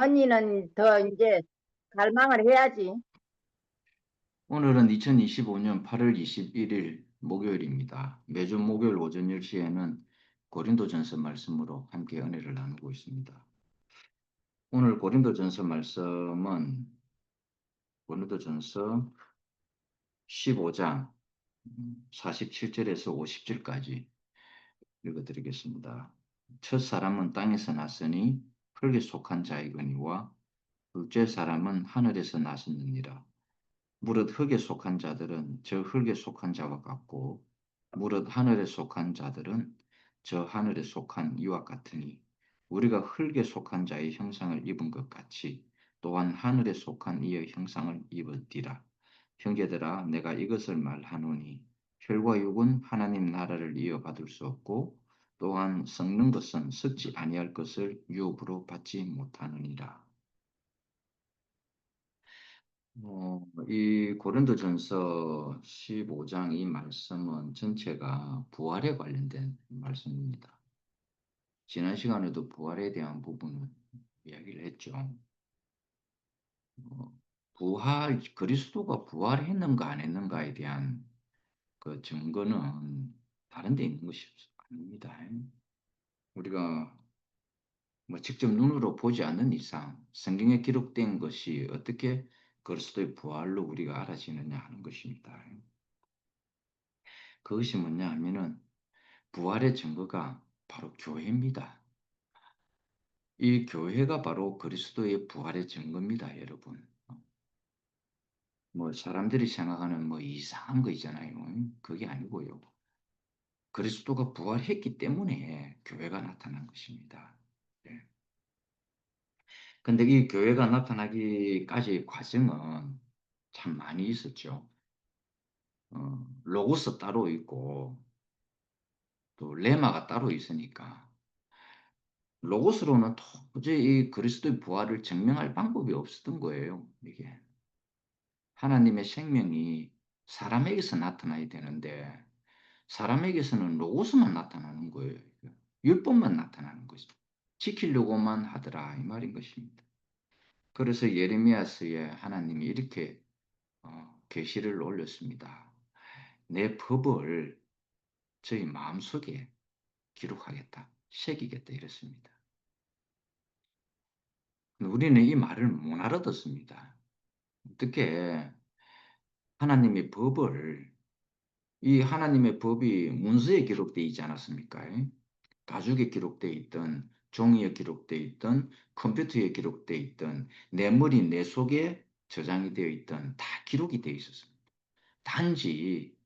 언니는 더 이제 갈망을 해야지. 오늘은 2025년 8월 21일 목요일입니다. 매주 목요일 오전 10시에는 고린도전서 말씀으로 함께 은혜를 나누고 있습니다. 오늘 고린도전서 말씀은 고린도전서 15장 47절에서 50절까지 읽어드리겠습니다. 첫 사람은 땅에서 났으니 흙에 속한 자이거니와 둘째 사람은 하늘에서 나섰느니라. 무릇 흙에 속한 자들은 저 흙에 속한 자와 같고 무릇 하늘에 속한 자들은 저 하늘에 속한 이와 같으니 우리가 흙에 속한 자의 형상을 입은 것 같이 또한 하늘에 속한 이의 형상을 입었디라. 형제들아 내가 이것을 말하노니 혈과 육은 하나님 나라를 이어받을 수 없고 또한 썩는 것은 썩지 아니할 것을 유업으로 받지 못하느니라. 이 고린도전서 15장 이 말씀은 전체가 부활에 관련된 말씀입니다. 지난 시간에도 부활에 대한 부분을 이야기를 했죠. 그리스도가 부활했는가 안 했는가에 대한 그 증거는 다른 데 있는 것이 아닙니다. 우리가 뭐 직접 눈으로 보지 않는 이상 성경에 기록된 것이 어떻게 그리스도의 부활로 우리가 알아지느냐 하는 것입니다. 그것이 뭐냐 하면은 부활의 증거가 바로 교회입니다. 이 교회가 바로 그리스도의 부활의 증거입니다, 여러분. 뭐 사람들이 생각하는 뭐 이상한 거 있잖아요. 그게 아니고요. 그리스도가 부활했기 때문에 교회가 나타난 것입니다. 네. 근데 이 교회가 나타나기까지 과정은 참 많이 있었죠. 로고스 따로 있고 또 레마가 따로 있으니까 로고스로는 도저히 이 그리스도의 부활을 증명할 방법이 없었던 거예요. 이게 하나님의 생명이 사람에게서 나타나야 되는데 사람에게서는 로고스만 나타나는 거예요. 율법만 나타나는 거죠. 지키려고만 하더라 이 말인 것입니다. 그래서 예레미야서에 하나님이 이렇게 계시를 올렸습니다. 내 법을 저희 마음속에 기록하겠다, 새기겠다 이랬습니다. 우리는 이 말을 못 알아듣습니다. 어떻게 하나님의 법을 이 하나님의 법이 문서에 기록되어 있지 않았습니까? 가죽에 기록되어 있던 종이에 기록되어 있던 컴퓨터에 기록되어 있던 내 머리 내 속에 저장이 되어 있던 다 기록이 되어 있었습니다. 단지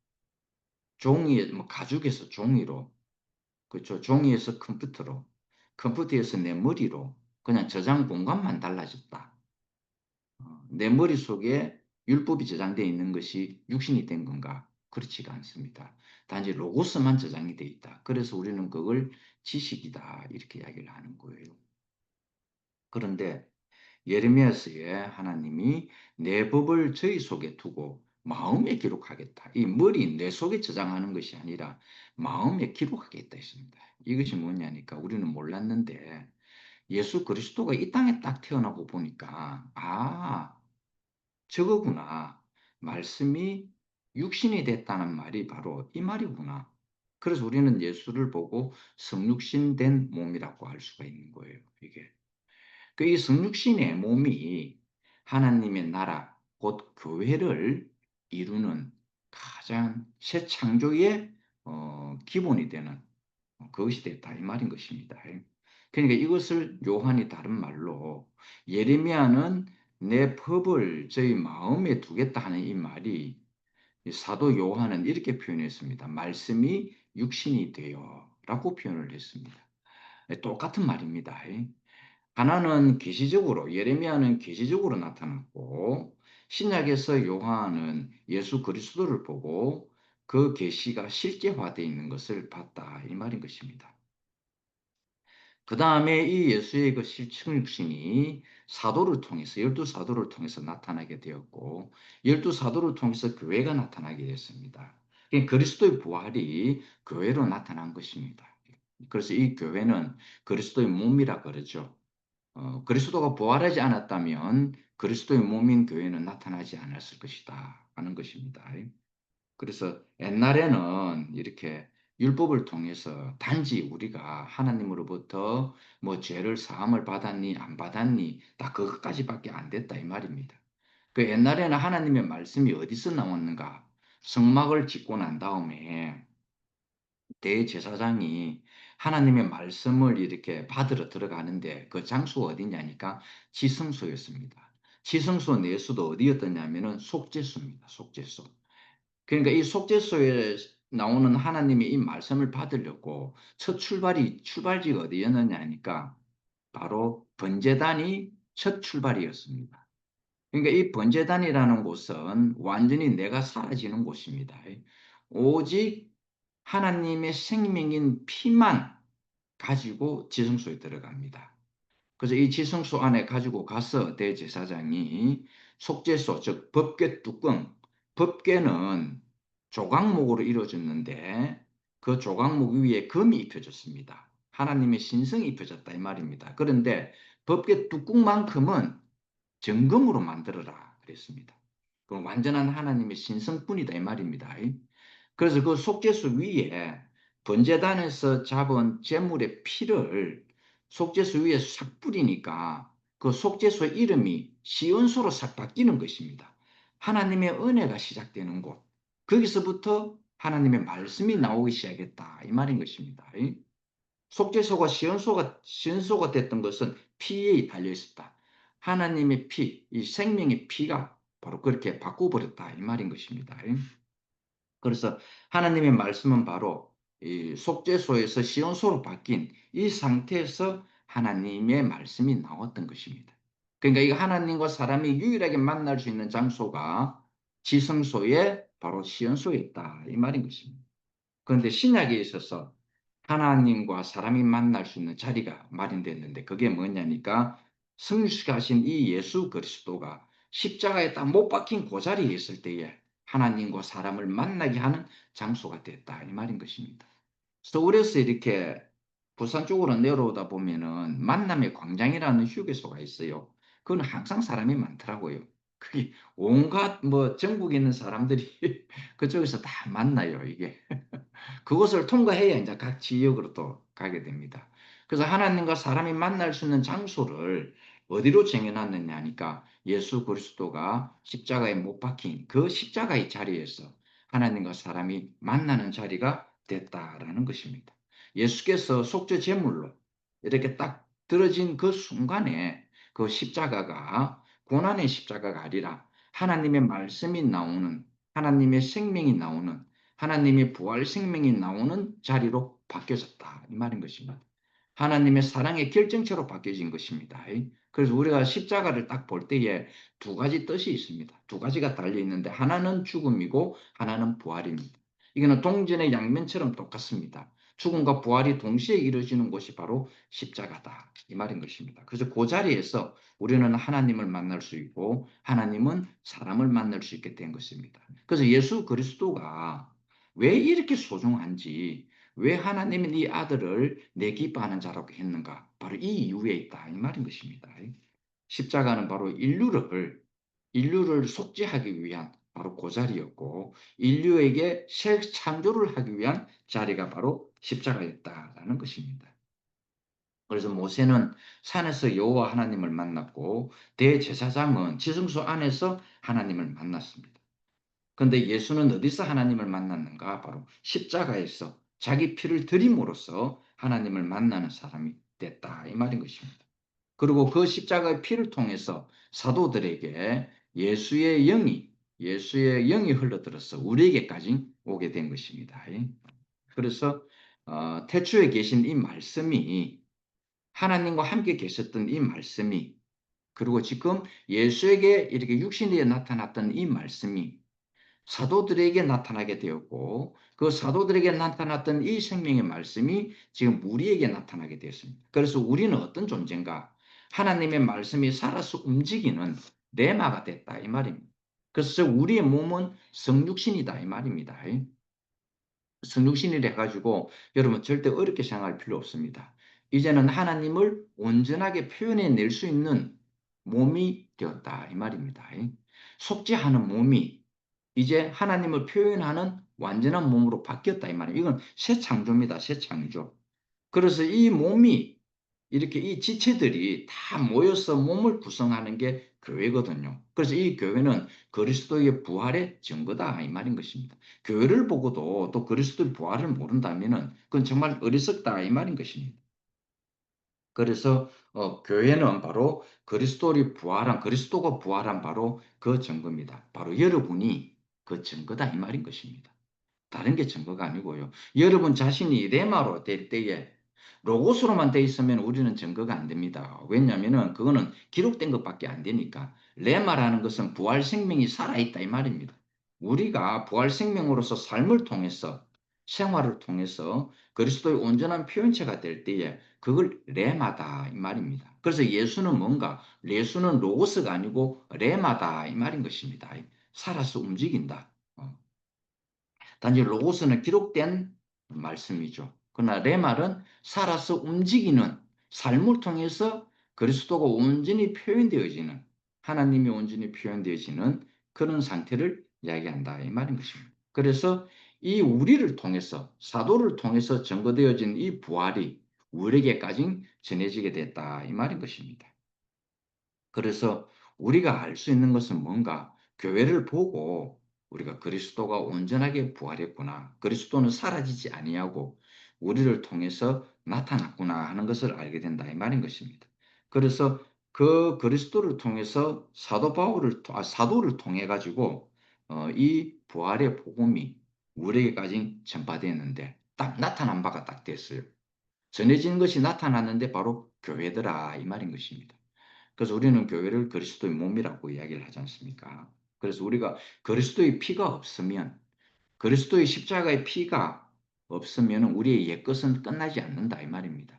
종이에 뭐 가죽에서 종이로 그렇죠. 종이에서 컴퓨터로 컴퓨터에서 내 머리로 그냥 저장 공간만 달라졌다. 내 머릿속에 율법이 저장되어 있는 것이 육신이 된 건가? 그렇지가 않습니다. 단지 로고스만 저장이 되어 있다. 그래서 우리는 그걸 지식이다 이렇게 이야기를 하는 거예요. 그런데 예레미야서에 하나님이 내 법을 저희 속에 두고 마음에 기록하겠다. 이 머리 내 속에 저장하는 것이 아니라 마음에 기록하겠다 했습니다. 이것이 뭐냐니까 우리는 몰랐는데 예수 그리스도가 이 땅에 딱 태어나고 보니까 저거구나. 말씀이 육신이 됐다는 말이 바로 이 말이구나. 그래서 우리는 예수를 보고 성육신된 몸이라고 할 수가 있는 거예요. 이게. 그 이 성육신의 몸이 하나님의 나라, 곧 교회를 이루는 가장 새 창조의 기본이 되는 그것이 됐다 이 말인 것입니다. 그러니까 이것을 요한이 다른 말로 예레미야는 내 법을 저희 마음에 두겠다 하는 이 말이 사도 요한은 이렇게 표현했습니다. 말씀이 육신이 되어 라고 표현을 했습니다. 똑같은 말입니다. 하나는 계시적으로 예레미야는 계시적으로 나타났고 신약에서 요한은 예수 그리스도를 보고 그 계시가 실제화되어 있는 것을 봤다 이 말인 것입니다. 그 다음에 이 예수의 그 실층육신이 사도를 통해서 열두 사도를 통해서 나타나게 되었고 열두 사도를 통해서 교회가 나타나게 됐습니다. 그리스도의 부활이 교회로 나타난 것입니다. 그래서 이 교회는 그리스도의 몸이라 그러죠. 그리스도가 부활하지 않았다면 그리스도의 몸인 교회는 나타나지 않았을 것이다 하는 것입니다. 그래서 옛날에는 이렇게 율법을 통해서 단지 우리가 하나님으로부터 뭐 죄를 사함을 받았니 안 받았니 딱 그것까지밖에 안 됐다 이 말입니다. 그 옛날에는 하나님의 말씀이 어디서 나왔는가? 성막을 짓고 난 다음에 대제사장이 하나님의 말씀을 이렇게 받으러 들어가는데 그 장소가 어디냐니까 지성소였습니다. 지성소 내수도 어디였더냐면은 속죄소입니다. 속죄소. 그러니까 이 속죄소에 나오는 하나님의 이 말씀을 받으려고 첫 출발지가 어디였느냐 하니까 바로 번제단이 첫 출발이었습니다. 그러니까 이 번제단이라는 곳은 완전히 내가 사라지는 곳입니다. 오직 하나님의 생명인 피만 가지고 지성소에 들어갑니다. 그래서 이 지성소 안에 가지고 가서 대제사장이 속죄소, 즉 법궤 뚜껑, 법궤는 조각목으로 이루어졌는데 그 조각목 위에 금이 입혀졌습니다. 하나님의 신성이 입혀졌다 이 말입니다. 그런데 법궤 뚜껑만큼은 정금으로 만들어라 그랬습니다. 그 완전한 하나님의 신성뿐이다 이 말입니다. 그래서 그 속죄소 위에 번제단에서 잡은 제물의 피를 속죄소 위에 싹 뿌리니까 그 속죄소 이름이 시온소로 싹 바뀌는 것입니다. 하나님의 은혜가 시작되는 곳. 거기서부터 하나님의 말씀이 나오기 시작했다 이 말인 것입니다. 속죄소가 시온소가 됐던 것은 피에 달려 있었다. 하나님의 피, 이 생명의 피가 바로 그렇게 바꿔버렸다 이 말인 것입니다. 그래서 하나님의 말씀은 바로 이 속죄소에서 시온소로 바뀐 이 상태에서 하나님의 말씀이 나왔던 것입니다. 그러니까 이 하나님과 사람이 유일하게 만날 수 있는 장소가 지성소에 바로 시온소에 있다 이 말인 것입니다. 그런데 신약에 있어서 하나님과 사람이 만날 수 있는 자리가 마련됐는데 그게 뭐냐니까 성육신하신 이 예수 그리스도가 십자가에 딱 못 박힌 그 자리에 있을 때에 하나님과 사람을 만나게 하는 장소가 됐다 이 말인 것입니다. 서울에서 이렇게 부산 쪽으로 내려오다 보면은 만남의 광장이라는 휴게소가 있어요. 그건 항상 사람이 많더라고요. 그게 온갖 뭐 전국에 있는 사람들이 그쪽에서 다 만나요, 이게. 그것을 통과해야 이제 각 지역으로 또 가게 됩니다. 그래서 하나님과 사람이 만날 수 있는 장소를 어디로 정해놨느냐 하니까 예수 그리스도가 십자가에 못 박힌 그 십자가의 자리에서 하나님과 사람이 만나는 자리가 됐다라는 것입니다. 예수께서 속죄 제물로 이렇게 딱 들어진 그 순간에 그 십자가가 고난의 십자가가 아니라 하나님의 말씀이 나오는 하나님의 생명이 나오는 하나님의 부활 생명이 나오는 자리로 바뀌어졌다 이 말인 것입니다. 하나님의 사랑의 결정체로 바뀌어진 것입니다. 그래서 우리가 십자가를 딱 볼 때에 두 가지 뜻이 있습니다. 두 가지가 달려 있는데 하나는 죽음이고 하나는 부활입니다. 이거는 동전의 양면처럼 똑같습니다. 죽음과 부활이 동시에 이루어지는 곳이 바로 십자가다 이 말인 것입니다. 그래서 그 자리에서 우리는 하나님을 만날 수 있고 하나님은 사람을 만날 수 있게 된 것입니다. 그래서 예수 그리스도가 왜 이렇게 소중한지, 왜 하나님은 이 아들을 내 기뻐하는 자라고 했는가? 바로 이 이유에 있다. 이 말인 것입니다. 십자가는 바로 인류를 속죄하기 위한 바로 그 자리였고, 인류에게 새 창조를 하기 위한 자리가 바로 십자가였다라는 것입니다. 그래서 모세는 산에서 여호와 하나님을 만났고, 대제사장은 지성소 안에서 하나님을 만났습니다. 그런데 예수는 어디서 하나님을 만났는가? 바로 십자가에서 자기 피를 드림으로써 하나님을 만나는 사람이 됐다. 이 말인 것입니다. 그리고 그 십자가의 피를 통해서 사도들에게 예수의 영이 흘러들어서 우리에게까지 오게 된 것입니다. 그래서 태초에 계신 이 말씀이 하나님과 함께 계셨던 이 말씀이 그리고 지금 예수에게 이렇게 육신에 나타났던 이 말씀이 사도들에게 나타나게 되었고 그 사도들에게 나타났던 이 생명의 말씀이 지금 우리에게 나타나게 되었습니다. 그래서 우리는 어떤 존재인가? 하나님의 말씀이 살아서 움직이는 내마가 됐다 이 말입니다. 그래서 우리의 몸은 성육신이다 이 말입니다. 성육신이라 해가지고 여러분 절대 어렵게 생각할 필요 없습니다. 이제는 하나님을 온전하게 표현해낼 수 있는 몸이 되었다 이 말입니다. 속죄하는 몸이 이제 하나님을 표현하는 완전한 몸으로 바뀌었다 이 말이에요. 이건 새 창조입니다. 새 창조. 그래서 이 몸이 이렇게 이 지체들이 다 모여서 몸을 구성하는 게 교회거든요. 그래서 이 교회는 그리스도의 부활의 증거다 이 말인 것입니다. 교회를 보고도 또 그리스도의 부활을 모른다면은 그건 정말 어리석다 이 말인 것입니다. 그래서 교회는 바로 그리스도가 부활한 바로 그 증거입니다. 바로 여러분이 그 증거다 이 말인 것입니다. 다른 게 증거가 아니고요. 여러분 자신이 레마로 될 때에 로고스로만 돼 있으면 우리는 증거가 안 됩니다. 왜냐하면 그거는 기록된 것밖에 안 되니까. 레마라는 것은 부활 생명이 살아있다 이 말입니다. 우리가 부활 생명으로서 삶을 통해서 생활을 통해서 그리스도의 온전한 표현체가 될 때에 그걸 레마다 이 말입니다. 그래서 예수는 뭔가 예수는 로고스가 아니고 레마다 이 말인 것입니다. 살아서 움직인다. 단지 로고스는 기록된 말씀이죠. 그러나 레말은 살아서 움직이는 삶을 통해서 그리스도가 온전히 표현되어지는 하나님이 온전히 표현되어지는 그런 상태를 이야기한다 이 말인 것입니다. 그래서 이 우리를 통해서 사도를 통해서 증거되어진 이 부활이 우리에게까지 전해지게 됐다 이 말인 것입니다. 그래서 우리가 알 수 있는 것은 뭔가 교회를 보고 우리가 그리스도가 온전하게 부활했구나. 그리스도는 사라지지 아니하고 우리를 통해서 나타났구나 하는 것을 알게 된다 이 말인 것입니다. 그래서 그 그리스도를 통해서 사도를 통해 가지고 이 부활의 복음이 우리에게까지 전파되었는데 딱 나타난 바가 딱 됐어요. 전해진 것이 나타났는데 바로 교회더라 이 말인 것입니다. 그래서 우리는 교회를 그리스도의 몸이라고 이야기를 하지 않습니까? 그래서 우리가 그리스도의 피가 없으면 그리스도의 십자가의 피가 없으면 우리의 옛것은 끝나지 않는다 이 말입니다.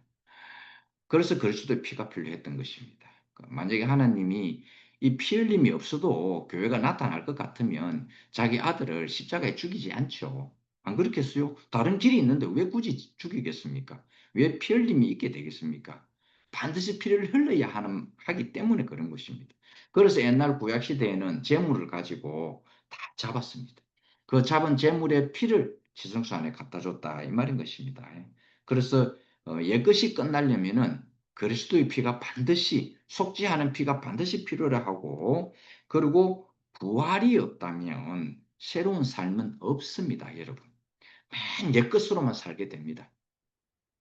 그래서 그리스도의 피가 필요했던 것입니다. 만약에 하나님이 이 피 흘림이 없어도 교회가 나타날 것 같으면 자기 아들을 십자가에 죽이지 않죠. 안 그렇겠어요? 다른 길이 있는데 왜 굳이 죽이겠습니까? 왜 피 흘림이 있게 되겠습니까? 반드시 피를 흘려야 하기 때문에 그런 것입니다. 그래서 옛날 구약 시대에는 재물을 가지고 다 잡았습니다. 그 잡은 재물의 피를 지성소 안에 갖다 줬다 이 말인 것입니다. 그래서 옛것이 끝나려면은 그리스도의 피가 반드시 속죄하는 피가 반드시 필요로 하고 그리고 부활이 없다면 새로운 삶은 없습니다, 여러분. 맨 옛것으로만 살게 됩니다.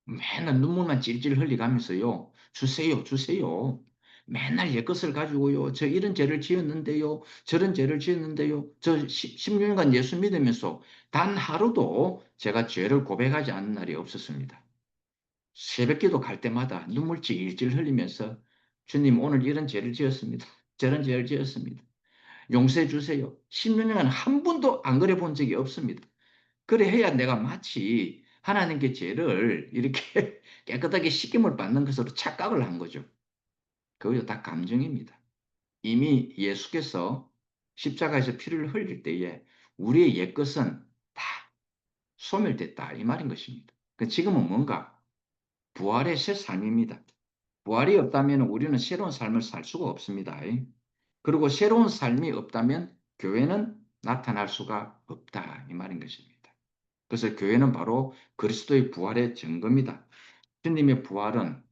맨날 눈물만 찔찔 흘리가면서요. 주세요, 주세요. 맨날 옛것을 가지고요. 저 이런 죄를 지었는데요. 저런 죄를 지었는데요. 저 16년간 예수 믿으면서 단 하루도 제가 죄를 고백하지 않는 날이 없었습니다. 새벽기도 갈 때마다 눈물 찔찔 흘리면서 주님 오늘 이런 죄를 지었습니다. 저런 죄를 지었습니다. 용서해 주세요. 16년간 한 번도 안 그래 본 적이 없습니다. 그래 해야 내가 마치 하나님께 죄를 이렇게 깨끗하게 씻김을 받는 것으로 착각을 한 거죠. 그거 다 감정입니다. 이미 예수께서 십자가에서 피를 흘릴 때에 우리의 옛것은 다 소멸됐다 이 말인 것입니다. 지금은 뭔가 부활의 새 삶입니다. 부활이 없다면 우리는 새로운 삶을 살 수가 없습니다. 그리고 새로운 삶이 없다면 교회는 나타날 수가 없다 이 말인 것입니다. 그래서 교회는 바로 그리스도의 부활의 증거입니다. 주님의 부활은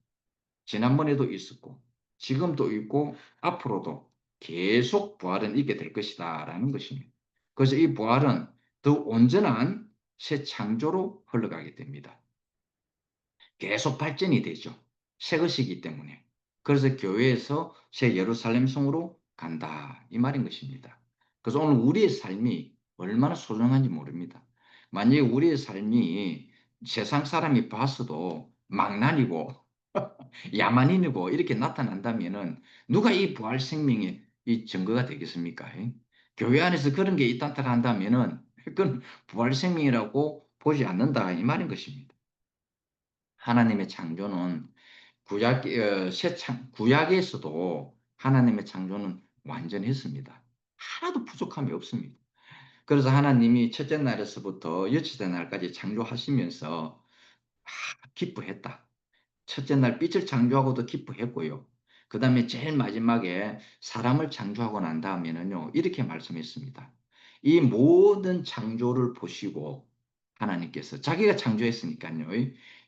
지난번에도 있었고 지금도 있고 앞으로도 계속 부활은 있게 될 것이다 라는 것입니다. 그래서 이 부활은 더 온전한 새 창조로 흘러가게 됩니다. 계속 발전이 되죠. 새 것이기 때문에. 그래서 교회에서 새 예루살렘 성으로 간다 이 말인 것입니다. 그래서 오늘 우리의 삶이 얼마나 소중한지 모릅니다. 만약에 우리의 삶이 세상 사람이 봤어도 망난이고 야만인이고 이렇게 나타난다면은 누가 이 부활 생명의 이 증거가 되겠습니까? 교회 안에서 그런 게 있다 한다면은 그건 부활 생명이라고 보지 않는다 이 말인 것입니다. 하나님의 창조는 구약에서도 하나님의 창조는 완전했습니다. 하나도 부족함이 없습니다. 그래서 하나님이 첫째 날에서부터 여섯째 날까지 창조하시면서 기뻐했다. 첫째 날 빛을 창조하고도 기뻐했고요. 그 다음에 제일 마지막에 사람을 창조하고 난 다음에는요, 이렇게 말씀했습니다. 이 모든 창조를 보시고 하나님께서 자기가 창조했으니까요.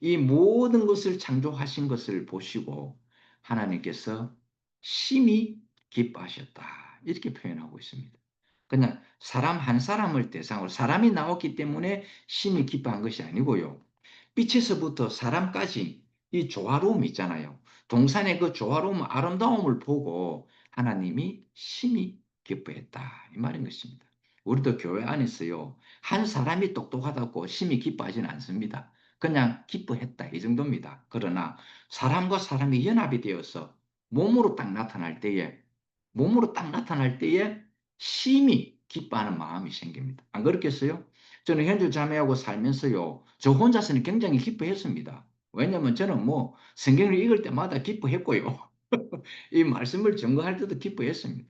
이 모든 것을 창조하신 것을 보시고 하나님께서 심히 기뻐하셨다. 이렇게 표현하고 있습니다. 그냥 사람 한 사람을 대상으로 사람이 나왔기 때문에 심히 기뻐한 것이 아니고요. 빛에서부터 사람까지 이 조화로움 있잖아요. 동산의 그 조화로움, 아름다움을 보고 하나님이 심히 기뻐했다. 이 말인 것입니다. 우리도 교회 안에서요. 한 사람이 똑똑하다고 심히 기뻐하지는 않습니다. 그냥 기뻐했다. 이 정도입니다. 그러나 사람과 사람이 연합이 되어서 몸으로 딱 나타날 때에 몸으로 딱 나타날 때에 심히 기뻐하는 마음이 생깁니다. 안 그렇겠어요? 저는 현주 자매하고 살면서요, 저 혼자서는 굉장히 기뻐했습니다. 왜냐면 저는 뭐 성경을 읽을 때마다 기뻐했고요. 이 말씀을 증거할 때도 기뻐했습니다.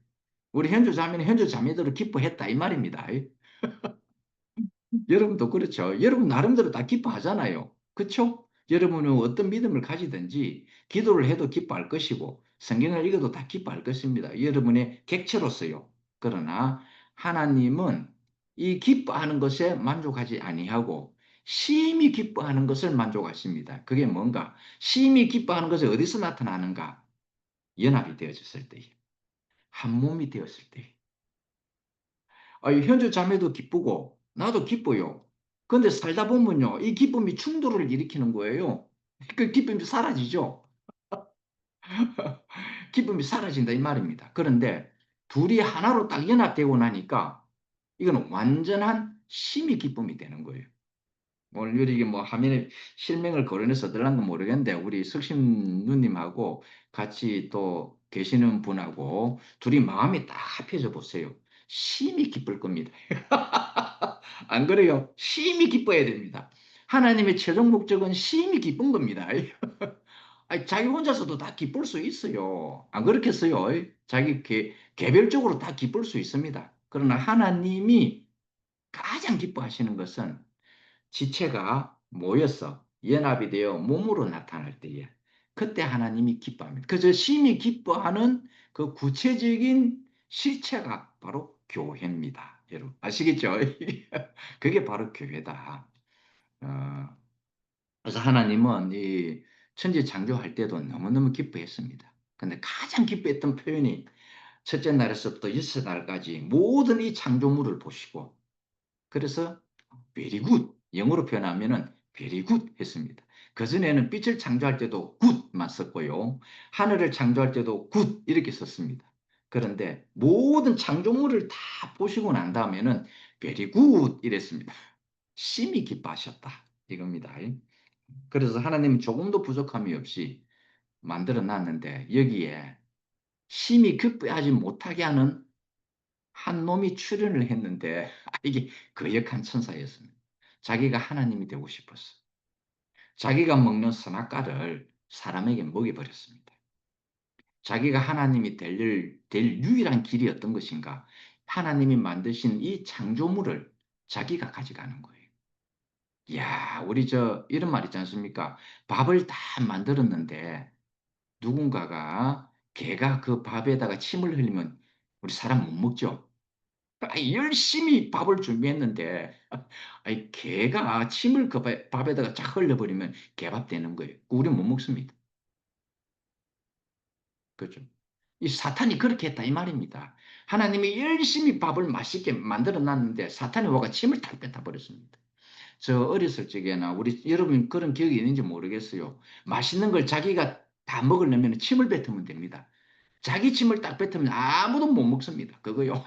우리 현주 자매는 현주 자매대로 기뻐했다 이 말입니다. 여러분도 그렇죠. 여러분 나름대로 다 기뻐하잖아요. 그렇죠? 여러분은 어떤 믿음을 가지든지 기도를 해도 기뻐할 것이고 성경을 읽어도 다 기뻐할 것입니다. 여러분의 객체로서요. 그러나 하나님은 이 기뻐하는 것에 만족하지 아니하고 심히 기뻐하는 것을 만족하십니다. 그게 뭔가? 심히 기뻐하는 것이 어디서 나타나는가? 연합이 되어졌을 때, 한 몸이 되었을 때. 현주 자매도 기쁘고 나도 기뻐요. 근데 살다 보면요, 이 기쁨이 충돌을 일으키는 거예요. 그 기쁨이 사라지죠. 기쁨이 사라진다 이 말입니다. 그런데 둘이 하나로 딱 연합되고 나니까 이건 완전한 심의 기쁨이 되는 거예요. 오늘 이게 뭐 화면에 실명을 거론해서 들어간 건 모르겠는데 우리 석심 누님하고 같이 또 계시는 분하고 둘이 마음이 딱 합해져 보세요. 심히 기쁠 겁니다. 안 그래요? 심히 기뻐야 됩니다. 하나님의 최종 목적은 심히 기쁜 겁니다. 아니, 자기 혼자서도 다 기쁠 수 있어요. 안 그렇겠어요? 자기 개별적으로 다 기쁠 수 있습니다. 그러나 하나님이 가장 기뻐하시는 것은 지체가 모여서 연합이 되어 몸으로 나타날 때에 그때 하나님이 기뻐합니다. 그저 심히 기뻐하는 그 구체적인 실체가 바로 교회입니다. 여러분 아시겠죠? 그게 바로 교회다. 어, 그래서 하나님은 이 천지 창조할 때도 너무너무 기뻐했습니다. 근데 가장 기뻐했던 표현이 첫째 날에서부터 여섯 날까지 모든 이 창조물을 보시고 그래서 very good 영어로 표현하면은 very good 했습니다. 그전에는 빛을 창조할 때도 good만 썼고요. 하늘을 창조할 때도 good 이렇게 썼습니다. 그런데 모든 창조물을 다 보시고 난 다음에는 very good 이랬습니다. 심히 기뻐하셨다 이겁니다. 그래서 하나님은 조금도 부족함이 없이 만들어 놨는데 여기에 심히 기뻐하지 못하게 하는 한 놈이 출연을 했는데 이게 거역한 천사였습니다. 자기가 하나님이 되고 싶었어. 자기가 먹는 선악과를 사람에게 먹여버렸습니다. 자기가 하나님이 될 유일한 길이 어떤 것인가? 하나님이 만드신 이 창조물을 자기가 가져가는 거예요. 이야, 우리 이런 말 있지 않습니까? 밥을 다 만들었는데 누군가가 개가 그 밥에다가 침을 흘리면 우리 사람 못 먹죠? 열심히 밥을 준비했는데 개가 침을 그 밥에다가 쫙 흘려버리면 개밥 되는 거예요. 우리는 못 먹습니다. 그렇죠? 이 사탄이 그렇게 했다 이 말입니다. 하나님이 열심히 밥을 맛있게 만들어 놨는데 사탄이 와가 침을 다 뱉어버렸습니다. 저 어렸을 적에나 우리 여러분 그런 기억이 있는지 모르겠어요. 맛있는 걸 자기가 다 먹으려면 침을 뱉으면 됩니다. 자기 침을 딱 뱉으면 아무도 못 먹습니다. 그거요.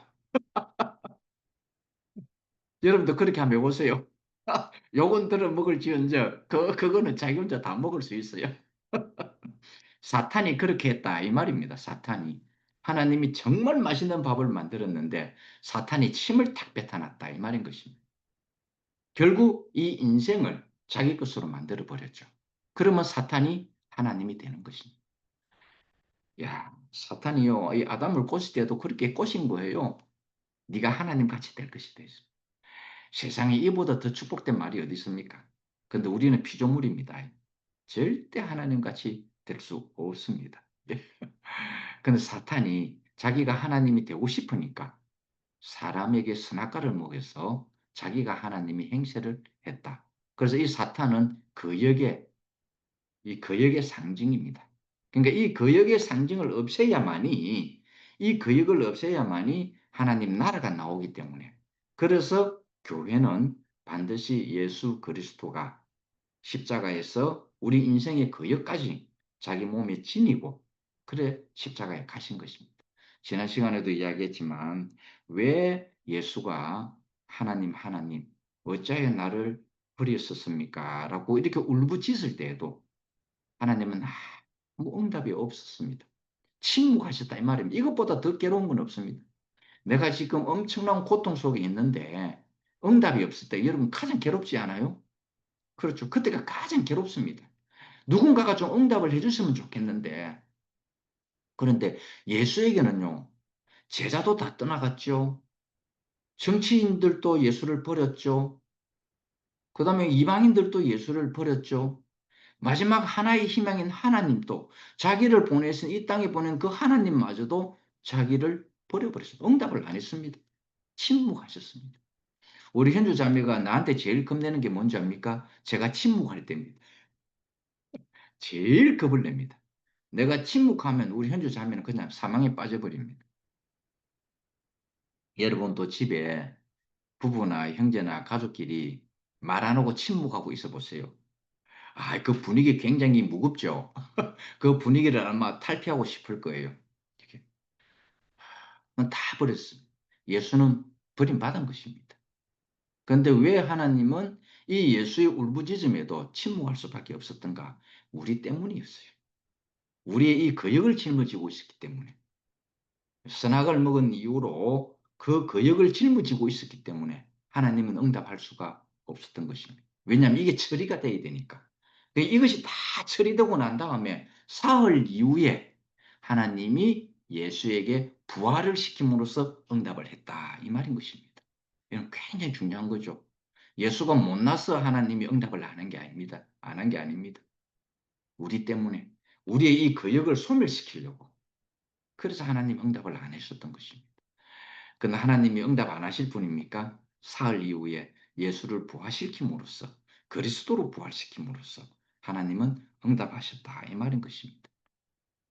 여러분도 그렇게 한번 해보세요. 요건 들어 먹을지언정 그거는 자기 혼자 다 먹을 수 있어요. 사탄이 그렇게 했다 이 말입니다. 사탄이 하나님이 정말 맛있는 밥을 만들었는데 사탄이 침을 탁 뱉어놨다 이 말인 것입니다. 결국 이 인생을 자기 것으로 만들어 버렸죠. 그러면 사탄이 하나님이 되는 것입니다. 야, 사탄이요 이 아담을 꼬실 때도 그렇게 꼬신 거예요. 네가 하나님 같이 될 것이다. 세상에 이보다 더 축복된 말이 어디 있습니까? 근데 우리는 피조물입니다. 절대 하나님 같이 될 수 없습니다. 근데 사탄이 자기가 하나님이 되고 싶으니까 사람에게 선악과를 먹여서 자기가 하나님의 행세를 했다. 그래서 이 사탄은 이 거역의 상징입니다. 그러니까 이 거역의 상징을 없애야만이 이 거역을 없애야만이 하나님 나라가 나오기 때문에 그래서 교회는 반드시 예수 그리스도가 십자가에서 우리 인생의 거역까지 자기 몸에 지니고 그래 십자가에 가신 것입니다. 지난 시간에도 이야기했지만 왜 예수가 하나님 어찌하여 나를 버리셨습니까? 라고 이렇게 울부짖을 때에도 하나님은 아무 응답이 없었습니다. 침묵하셨다 이 말입니다. 이것보다 더 괴로운 건 없습니다. 내가 지금 엄청난 고통 속에 있는데 응답이 없을 때 여러분 가장 괴롭지 않아요? 그렇죠. 그때가 가장 괴롭습니다. 누군가가 좀 응답을 해주시면 좋겠는데 그런데 예수에게는요. 제자도 다 떠나갔죠. 정치인들도 예수를 버렸죠. 그 다음에 이방인들도 예수를 버렸죠. 마지막 하나의 희망인 하나님도 자기를 보내서 이 땅에 보낸 그 하나님마저도 자기를 버려버렸습니다. 응답을 안 했습니다. 침묵하셨습니다. 우리 현주 자매가 나한테 제일 겁내는 게 뭔지 압니까? 제가 침묵할 때입니다. 제일 겁을 냅니다. 내가 침묵하면 우리 현주 자매는 그냥 사망에 빠져버립니다. 여러분도 집에 부부나 형제나 가족끼리 말 안 하고 침묵하고 있어 보세요. 그 분위기 굉장히 무겁죠. 그 분위기를 아마 탈피하고 싶을 거예요. 이렇게. 다 버렸습니다. 예수는 버림받은 것입니다. 그런데 왜 하나님은 이 예수의 울부짖음에도 침묵할 수밖에 없었던가? 우리 때문이었어요. 우리의 이 거역을 짊어지고 있었기 때문에. 선악을 먹은 이후로 그 거역을 짊어지고 있었기 때문에 하나님은 응답할 수가 없었던 것입니다. 왜냐하면 이게 처리가 돼야 되니까. 이것이 다 처리되고 난 다음에 사흘 이후에 하나님이 예수에게 부활을 시킴으로써 응답을 했다. 이 말인 것입니다. 이건 굉장히 중요한 거죠. 예수가 못나서 하나님이 응답을 안 한 게 아닙니다. 안 한 게 아닙니다. 우리 때문에 우리의 이 거역을 소멸시키려고. 그래서 하나님 응답을 안 하셨던 것입니다. 그러나 하나님이 응답 안 하실 분입니까? 사흘 이후에 예수를 부활시킴으로써 그리스도로 부활시킴으로써 하나님은 응답하셨다 이 말인 것입니다.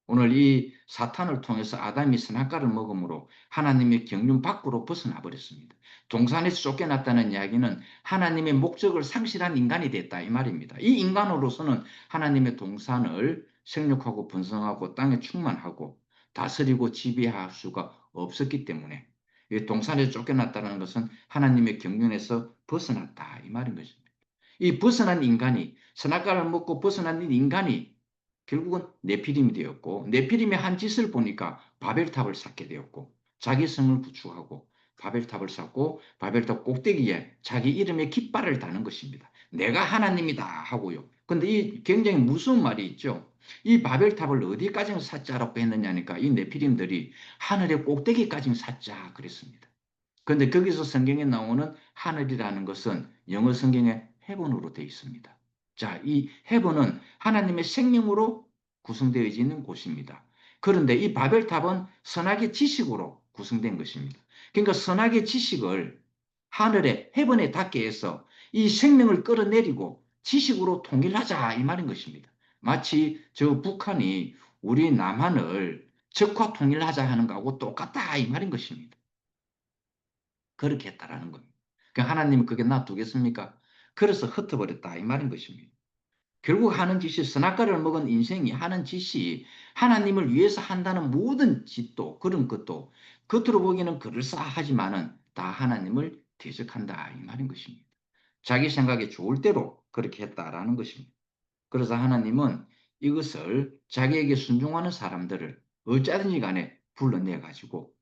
오늘 이 사탄을 통해서 아담이 선악과를 먹음으로 하나님의 경륜 밖으로 벗어나 버렸습니다. 동산에서 쫓겨났다는 이야기는 하나님의 목적을 상실한 인간이 됐다 이 말입니다. 이 인간으로서는 하나님의 동산을 생육하고 번성하고 땅에 충만하고 다스리고 지배할 수가 없었기 때문에 이 동산에서 쫓겨났다는 것은 하나님의 경륜에서 벗어났다 이 말인 것입니다. 이 벗어난 인간이 선악과를 먹고 벗어난 인간이 결국은 네피림이 되었고 네피림의 한 짓을 보니까 바벨탑을 쌓게 되었고 자기 성을 구축하고 바벨탑을 쌓고 바벨탑 꼭대기에 자기 이름의 깃발을 다는 것입니다. 내가 하나님이다 하고요. 근데 이 굉장히 무서운 말이 있죠. 이 바벨탑을 어디까지 쌓자라고 했느냐니까 이 네피림들이 하늘의 꼭대기까지 쌓자 그랬습니다. 그런데 거기서 성경에 나오는 하늘이라는 것은 영어 성경에 헤븐으로 되어 있습니다. 자, 이 헤븐은 하나님의 생명으로 구성되어 있는 곳입니다. 그런데 이 바벨탑은 선악의 지식으로 구성된 것입니다. 그러니까 선악의 지식을 하늘에 헤븐에 닿게 해서 이 생명을 끌어내리고 지식으로 통일하자 이 말인 것입니다. 마치 저 북한이 우리 남한을 적화 통일하자 하는 거하고 똑같다 이 말인 것입니다. 그렇게 했다라는 겁니다. 그러니까 하나님은 그게 놔두겠습니까? 그래서 흩어버렸다 이 말인 것입니다. 결국 하는 짓이 선악과를 먹은 인생이 하는 짓이 하나님을 위해서 한다는 모든 짓도 그런 것도 겉으로 보기에는 그럴싸하지만은 다 하나님을 대적한다 이 말인 것입니다. 자기 생각에 좋을 대로 그렇게 했다라는 것입니다. 그래서 하나님은 이것을 자기에게 순종하는 사람들을 어쩌든지 간에 불러내 가지고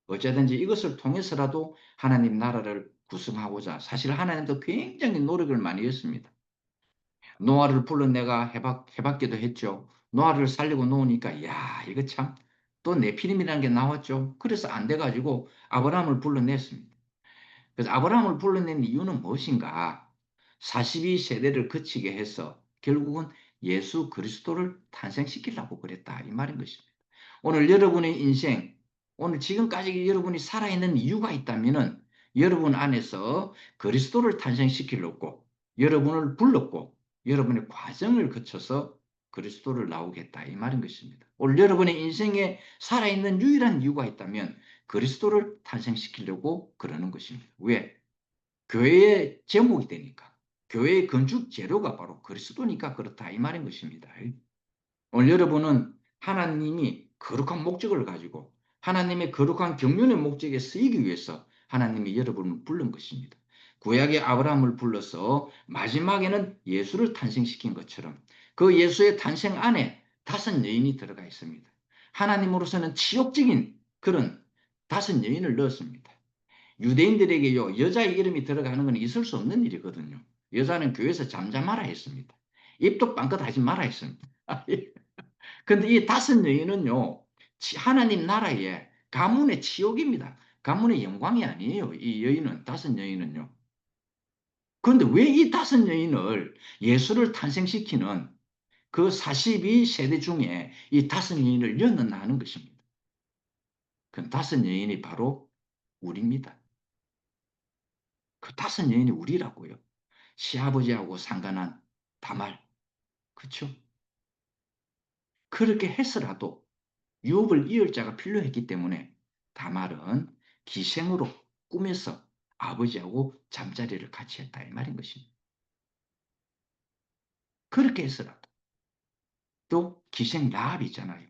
어쩌든지 이것을 통해서라도 하나님 나라를 구성하고자 사실 하나님도 굉장히 노력을 많이 했습니다. 노아를 불러내가 해봤기도 했죠. 노아를 살리고 놓으니까 야 이거 참 또 네피림이라는 게 나왔죠. 그래서 안 돼가지고 아브라함을 불러냈습니다. 그래서 아브라함을 불러낸 이유는 무엇인가? 42세대를 거치게 해서 결국은 예수 그리스도를 탄생시키려고 그랬다 이 말인 것입니다. 오늘 여러분의 인생, 오늘 지금까지 여러분이 살아있는 이유가 있다면은 여러분 안에서 그리스도를 탄생시키려고 여러분을 불렀고 여러분의 과정을 거쳐서 그리스도를 나오겠다 이 말인 것입니다. 오늘 여러분의 인생에 살아있는 유일한 이유가 있다면 그리스도를 탄생시키려고 그러는 것입니다. 왜? 교회의 제목이 되니까. 교회의 건축 재료가 바로 그리스도니까 그렇다 이 말인 것입니다. 오늘 여러분은 하나님이 거룩한 목적을 가지고 하나님의 거룩한 경륜의 목적에 쓰이기 위해서 하나님이 여러분을 부른 것입니다. 구약의 아브라함을 불러서 마지막에는 예수를 탄생시킨 것처럼 그 예수의 탄생 안에 5 여인이 들어가 있습니다. 하나님으로서는 치욕적인 그런 5 여인을 넣었습니다. 유대인들에게요, 여자의 이름이 들어가는 건 있을 수 없는 일이거든요. 여자는 교회에서 잠잠하라 했습니다. 입도 빵긋 하지 마라 했습니다. 근데 이 5 여인은요, 하나님 나라의 가문의 치욕입니다. 가문의 영광이 아니에요. 이 여인은, 5 여인은요. 그런데 왜 이 5 여인을 예수를 탄생시키는 그 42세대 중에 이 5 여인을 넣었나 하는 것입니다. 그 5 여인이 바로 우리입니다. 그 5 여인이 우리라고요. 시아버지하고 상관한 다말. 그렇죠? 그렇게 해서라도 유업을 이을 자가 필요했기 때문에 다말은 기생으로 꿈에서 아버지하고 잠자리를 같이 했다 이 말인 것입니다. 그렇게 해서라도 또 기생 라합 있잖아요.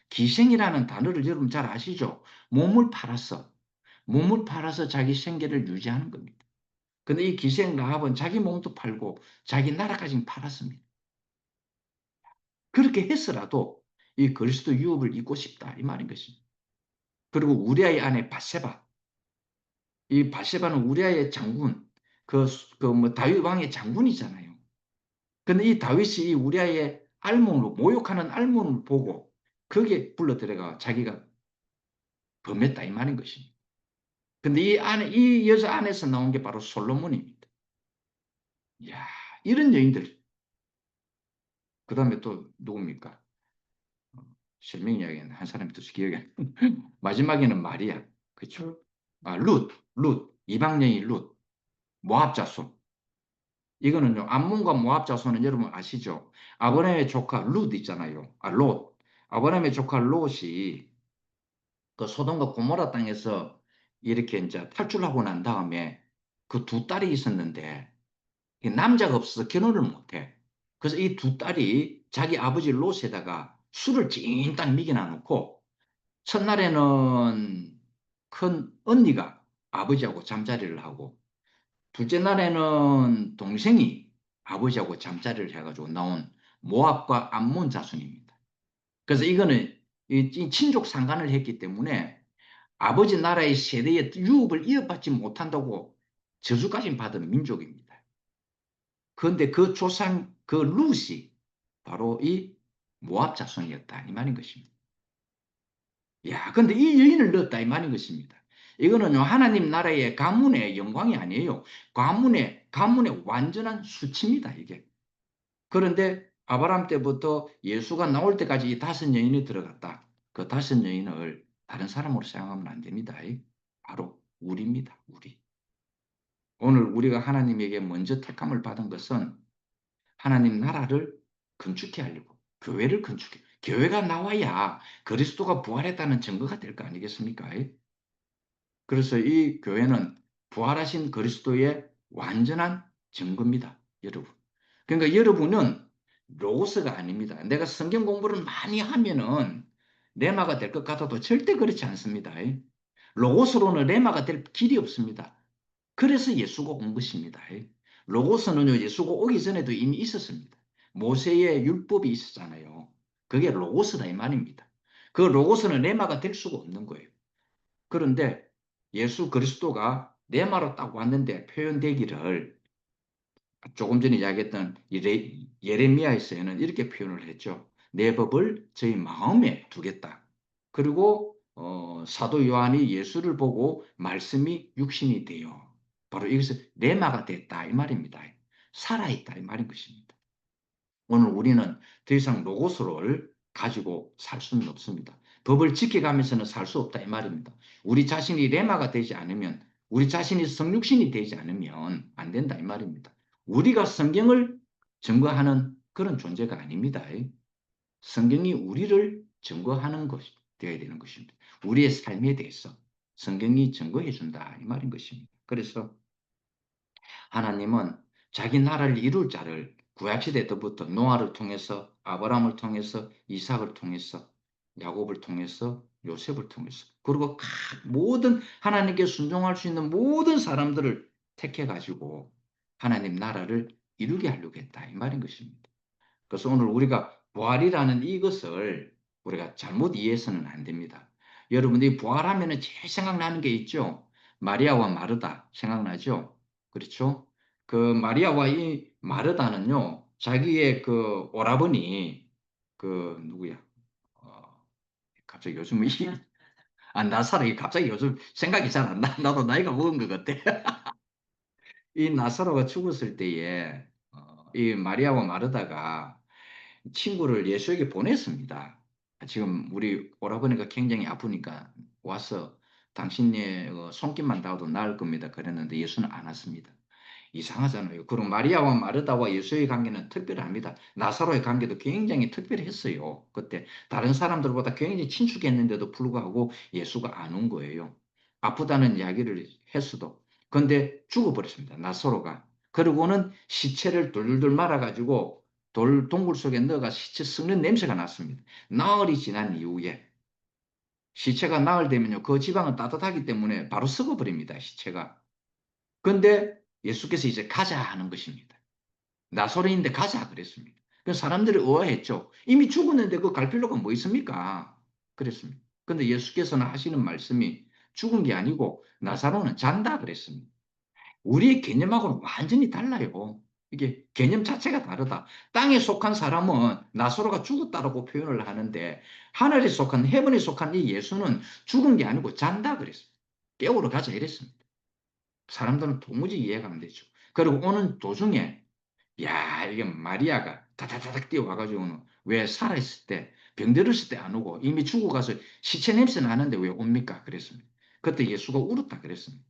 기생이라는 단어를 여러분 잘 아시죠? 몸을 팔았어. 몸을 팔아서 자기 생계를 유지하는 겁니다. 근데 이 기생 라합은 자기 몸도 팔고 자기 나라까지 팔았습니다. 그렇게 해서라도 이 그리스도 유업을 잇고 싶다 이 말인 것입니다. 그리고 우리아의 아내 바세바, 이 바세바는 우리아의 장군, 뭐 다윗 왕의 장군이잖아요. 근데 이 다윗이 이 우리아의 알몬으로 모욕하는 알몬을 보고 거기에 불러 들어가 자기가 범했다 이 말인 것입니다. 근데 이 여자 안에서 나온 게 바로 솔로몬입니다. 이야, 이런 여인들. 그 다음에 또 누굽니까? 설명 이야기는 한 사람이 또 기억이 안 마지막에는 마리아. 그렇죠? 아, 룻, 이방 여인 룻, 모압 자손. 이거는요, 암몬과 모압 자손은 여러분 아시죠? 아브라함의 조카 룻 있잖아요. 롯. 아브라함의 조카 롯이 그 소돔과 고모라 땅에서 이렇게 이제 탈출하고 난 다음에 그 2 딸이 있었는데 남자가 없어서 결혼을 못해. 그래서 이 2 딸이 자기 아버지 롯에다가 술을 찐딱 먹여놔 놓고 첫날에는 큰 언니가 아버지하고 잠자리를 하고 둘째 날에는 동생이 아버지하고 잠자리를 해가지고 나온 모압과 암몬 자손입니다. 그래서 이거는 이 친족 상간을 했기 때문에 아버지 나라의 세대의 유업을 이어받지 못한다고 저주까지 받은 민족입니다. 그런데 그 조상 그 룻이 바로 이 모압 자손이었다 이 말인 것입니다. 야, 근데 이 여인을 넣었다 이 말인 것입니다. 이거는요 하나님 나라의 가문의 영광이 아니에요. 가문의 완전한 수치입니다 이게. 그런데 아브라함 때부터 예수가 나올 때까지 이 5 여인이 들어갔다. 그 5 여인을 다른 사람으로 생각하면 안 됩니다. 바로 우리입니다. 우리. 오늘 우리가 하나님에게 먼저 택함을 받은 것은 하나님 나라를 건축해 하려고 교회를 건축해. 교회가 나와야 그리스도가 부활했다는 증거가 될 거 아니겠습니까? 그래서 이 교회는 부활하신 그리스도의 완전한 증거입니다. 여러분. 그러니까 여러분은 로고스가 아닙니다. 내가 성경 공부를 많이 하면은 레마가 될 것 같아도 절대 그렇지 않습니다. 로고스로는 레마가 될 길이 없습니다. 그래서 예수가 온 것입니다. 로고스는요, 예수가 오기 전에도 이미 있었습니다. 모세의 율법이 있었잖아요. 그게 로고스다 이 말입니다. 그 로고스는 레마가 될 수가 없는 거예요. 그런데 예수 그리스도가 레마로 딱 왔는데 표현되기를 조금 전에 이야기했던 예레미야에서는 이렇게 표현을 했죠. 내 법을 저희 마음에 두겠다. 그리고 사도 요한이 예수를 보고 말씀이 육신이 되어 바로 여기서 레마가 됐다 이 말입니다. 살아있다 이 말인 것입니다. 오늘 우리는 더 이상 로고스를 가지고 살 수는 없습니다. 법을 지켜가면서는 살 수 없다 이 말입니다. 우리 자신이 레마가 되지 않으면, 우리 자신이 성육신이 되지 않으면 안 된다 이 말입니다. 우리가 성경을 증거하는 그런 존재가 아닙니다. 성경이 우리를 증거하는 것이 되어야 되는 것입니다. 우리의 삶에 대해서 성경이 증거해 준다 이 말인 것입니다. 그래서 하나님은 자기 나라를 이룰 자를 구약시대 때부터 노아를 통해서, 아브라함을 통해서, 이삭을 통해서, 야곱을 통해서, 요셉을 통해서, 그리고 모든 하나님께 순종할 수 있는 모든 사람들을 택해 가지고 하나님 나라를 이루게 하려고 했다 이 말인 것입니다. 그래서 오늘 우리가 부활이라는 이것을 우리가 잘못 이해해서는 안 됩니다. 여러분들이 부활하면 제일 생각나는 게 있죠. 마리아와 마르다 생각나죠? 그렇죠? 그 마리아와 이 마르다는요, 자기의 그 오라버니, 그 누구야? 어, 갑자기 요즘 나사로, 갑자기 요즘 생각이 잘 안 나. 나도 나이가 먹은 것 같아. 이 나사로가 죽었을 때에 이 마리아와 마르다가 친구를 예수에게 보냈습니다. 지금 우리 오라버니가 굉장히 아프니까 와서 당신의 손길만 닿아도 나을 겁니다. 그랬는데 예수는 안 왔습니다. 이상하잖아요. 그럼 마리아와 마르다와 예수의 관계는 특별합니다. 나사로의 관계도 굉장히 특별했어요. 그때 다른 사람들보다 굉장히 친숙했는데도 불구하고 예수가 안 온 거예요. 아프다는 이야기를 했어도. 근데 죽어버렸습니다. 나사로가. 그러고는 시체를 돌돌 말아가지고 동굴 속에 넣어가 시체 썩는 냄새가 났습니다. 나흘이 지난 이후에 시체가 나흘 되면요, 그 지방은 따뜻하기 때문에 바로 썩어버립니다. 시체가. 근데 예수께서 이제 가자 하는 것입니다. 나사로인데 가자 그랬습니다. 그 사람들이 의아했죠. 이미 죽었는데 그 갈 필요가 뭐 있습니까? 그랬습니다. 근데 예수께서는 하시는 말씀이 죽은 게 아니고 나사로는 잔다 그랬습니다. 우리의 개념하고는 완전히 달라요. 이게 개념 자체가 다르다. 땅에 속한 사람은 나사로가 죽었다라고 표현을 하는데 하늘에 속한, 헤븐에 속한 이 예수는 죽은 게 아니고 잔다 그랬습니다. 깨우러 가자 이랬습니다. 사람들은 도무지 이해가 안 되죠. 그리고 오는 도중에 야, 이게 마리아가 다다다닥 뛰어와가지고는 왜 살아있을 때, 병들었을 때 안 오고 이미 죽어가서 시체 냄새 나는데 왜 옵니까? 그랬습니다. 그때 예수가 울었다 그랬습니다.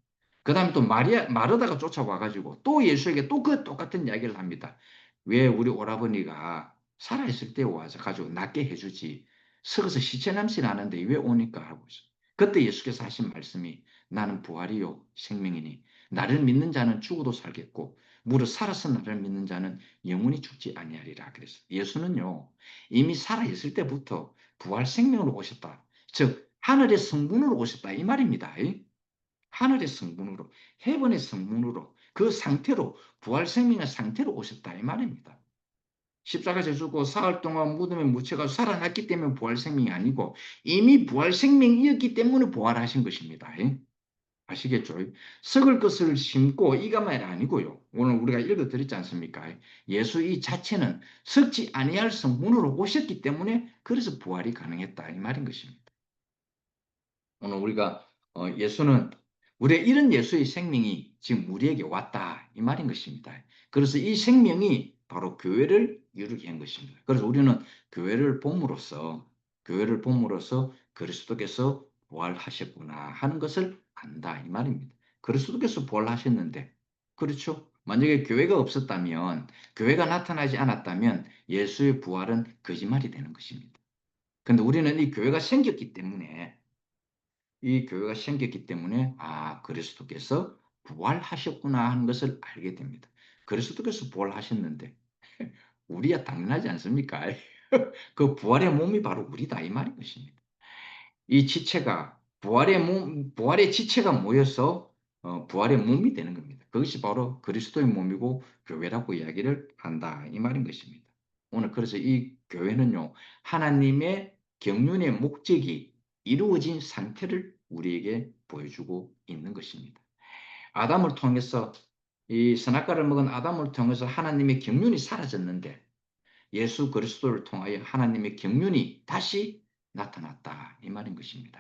그 다음에 또 마르다가 쫓아와가지고 또 예수에게 또 그 똑같은 이야기를 합니다. 왜 우리 오라버니가 살아있을 때 와서 가지고 낫게 해주지. 썩어서 시체 냄새 나는데 왜 오니까 하고 있어요. 그때 예수께서 하신 말씀이 나는 부활이요 생명이니 나를 믿는 자는 죽어도 살겠고 무릇 살아서 나를 믿는 자는 영원히 죽지 아니하리라 그랬어요. 예수는요, 이미 살아있을 때부터 부활 생명으로 오셨다. 즉 하늘의 성분으로 오셨다 이 말입니다. 하늘의 성분으로, 헤븐의 성분으로, 그 상태로, 부활 생명의 상태로 오셨다 이 말입니다. 십자가에 죽고 사흘 동안 무덤에 묻혀가 살아났기 때문에 부활 생명이 아니고 이미 부활 생명이었기 때문에 부활하신 것입니다. 아시겠죠? 썩을 것을 심고 이가만이 아니고요. 오늘 우리가 읽어드렸지 않습니까? 예수 이 자체는 썩지 아니할 성분으로 오셨기 때문에 그래서 부활이 가능했다 이 말인 것입니다. 오늘 우리가 예수는 우리의 이런 예수의 생명이 지금 우리에게 왔다 이 말인 것입니다. 그래서 이 생명이 바로 교회를 이루게 한 것입니다. 그래서 우리는 교회를 봄으로써 그리스도께서 부활하셨구나 하는 것을 안다 이 말입니다. 그리스도께서 부활하셨는데 그렇죠? 만약에 교회가 없었다면 교회가 나타나지 않았다면 예수의 부활은 거짓말이 되는 것입니다. 그런데 우리는 이 교회가 생겼기 때문에 그리스도께서 부활하셨구나 하는 것을 알게 됩니다. 그리스도께서 부활하셨는데 우리야 당연하지 않습니까? 그 부활의 몸이 바로 우리다 이 말인 것입니다. 이 지체가 부활의 지체가 모여서 부활의 몸이 되는 겁니다. 그것이 바로 그리스도의 몸이고 교회라고 이야기를 한다 이 말인 것입니다. 오늘 그래서 이 교회는요 하나님의 경륜의 목적이 이루어진 상태를 우리에게 보여주고 있는 것입니다. 아담을 통해서 이 선악과를 먹은 아담을 통해서 하나님의 경륜이 사라졌는데 예수 그리스도를 통하여 하나님의 경륜이 다시 나타났다 이 말인 것입니다.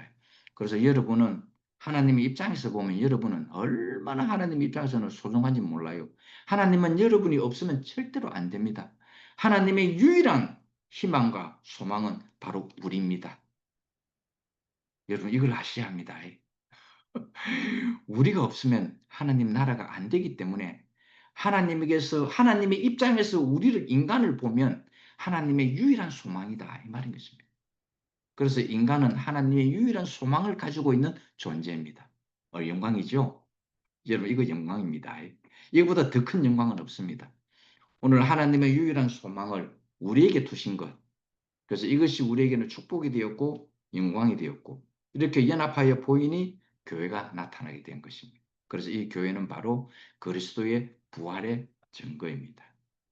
그래서 여러분은 하나님의 입장에서 보면 여러분은 얼마나 하나님 입장에서는 소중한지 몰라요. 하나님은 여러분이 없으면 절대로 안 됩니다. 하나님의 유일한 희망과 소망은 바로 우리입니다. 여러분 이걸 아셔야 합니다. 우리가 없으면 하나님 나라가 안 되기 때문에 하나님의 입장에서 우리를 인간을 보면 하나님의 유일한 소망이다 이 말인 것입니다. 그래서 인간은 하나님의 유일한 소망을 가지고 있는 존재입니다. 영광이죠? 여러분 이거 영광입니다. 이거보다 더 큰 영광은 없습니다. 오늘 하나님의 유일한 소망을 우리에게 두신 것. 그래서 이것이 우리에게는 축복이 되었고 영광이 되었고 이렇게 연합하여 보이니 교회가 나타나게 된 것입니다. 그래서 이 교회는 바로 그리스도의 부활의 증거입니다.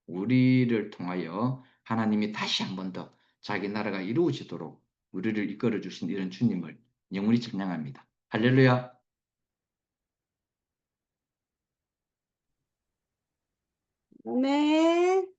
우리를 통하여 하나님이 다시 한 번 더 자기 나라가 이루어지도록 우리를 이끌어 주신 이런 주님을 영원히 찬양합니다. 할렐루야. 아멘.